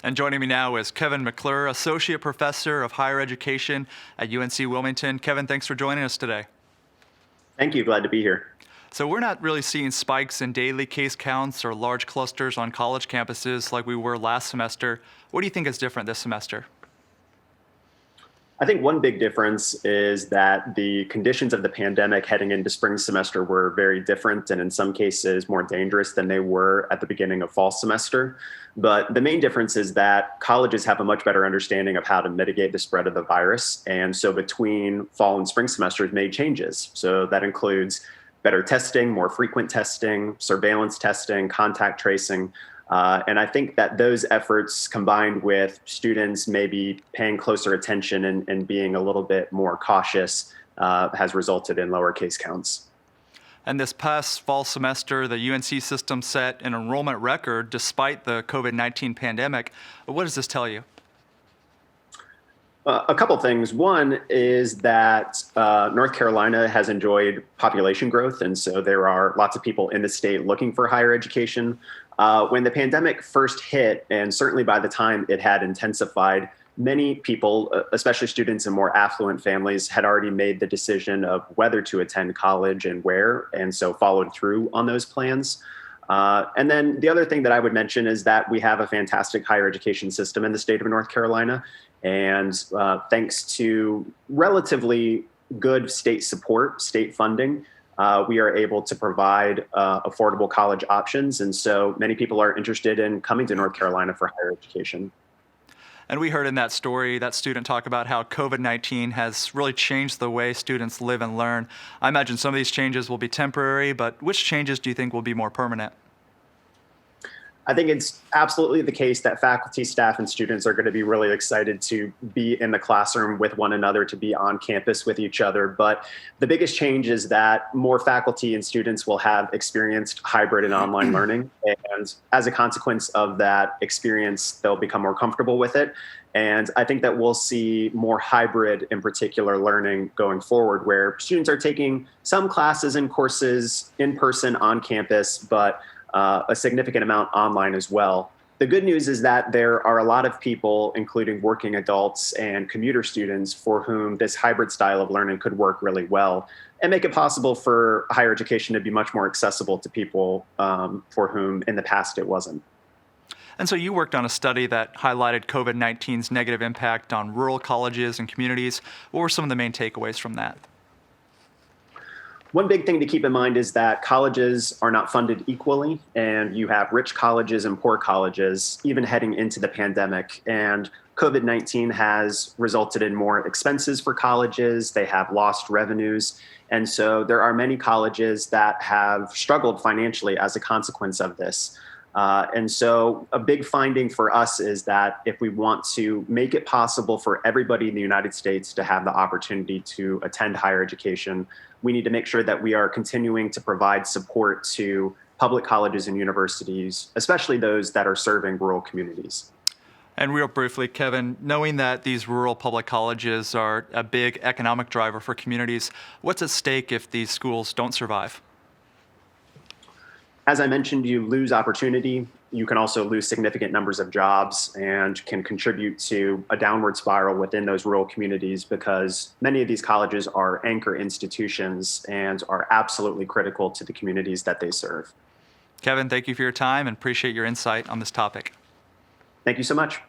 And joining me now is Kevin McClure, Associate Professor of Higher Education at UNC-Wilmington. Kevin, thanks for joining us today. Thank you. Glad to be here. So we're not really seeing spikes in daily case counts or large clusters on college campuses like we were last semester. What do you think is different this semester? I think one big difference is that the conditions of the pandemic heading into spring semester were very different and in some cases more dangerous than they were at the beginning of fall semester. But the main difference is that colleges have a much better understanding of how to mitigate the spread of the virus. And so between fall and spring semesters made changes. So that includes better testing, more frequent testing, surveillance testing, contact tracing. And I think that those efforts combined with students maybe paying closer attention and being a little bit more cautious has resulted in lower case counts. And this past fall semester, the UNC system set an enrollment record despite the COVID-19 pandemic. What does this tell you? A couple things. One is that North Carolina has enjoyed population growth, and so there are lots of people in the state looking for higher education. When the pandemic first hit, and certainly by the time it had intensified, many people, especially students in more affluent families, had already made the decision of whether to attend college and where, and so followed through on those plans. And then the other thing that I would mention is that we have a fantastic higher education system in the state of North Carolina. And thanks to relatively good state support, state funding, we are able to provide affordable college options. And so many people are interested in coming to North Carolina for higher education. And we heard in that story, that student talk about how COVID-19 has really changed the way students live and learn. I imagine some of these changes will be temporary, but which changes do you think will be more permanent? I think it's absolutely the case that faculty, staff, and students are going to be really excited to be in the classroom with one another, to be on campus with each other. But the biggest change is that more faculty and students will have experienced hybrid and online learning. And as a consequence of that experience, they'll become more comfortable with it. And I think that we'll see more hybrid, in particular, learning going forward, where students are taking some classes and courses in person on campus, but a significant amount online as well. The good news is that there are a lot of people, including working adults and commuter students, for whom this hybrid style of learning could work really well and make it possible for higher education to be much more accessible to people for whom in the past it wasn't. And so you worked on a study that highlighted COVID-19's negative impact on rural colleges and communities. What were some of the main takeaways from that? One big thing to keep in mind is that colleges are not funded equally, and you have rich colleges and poor colleges, even heading into the pandemic. And COVID-19 has resulted in more expenses for colleges. They have lost revenues. And so there are many colleges that have struggled financially as a consequence of this. And so a big finding for us is that if we want to make it possible for everybody in the United States to have the opportunity to attend higher education, we need to make sure that we are continuing to provide support to public colleges and universities, especially those that are serving rural communities. And real briefly, Kevin, knowing that these rural public colleges are a big economic driver for communities, what's at stake if these schools don't survive? As I mentioned, you lose opportunity. You can also lose significant numbers of jobs and can contribute to a downward spiral within those rural communities because many of these colleges are anchor institutions and are absolutely critical to the communities that they serve. Kevin, thank you for your time and appreciate your insight on this topic. Thank you so much.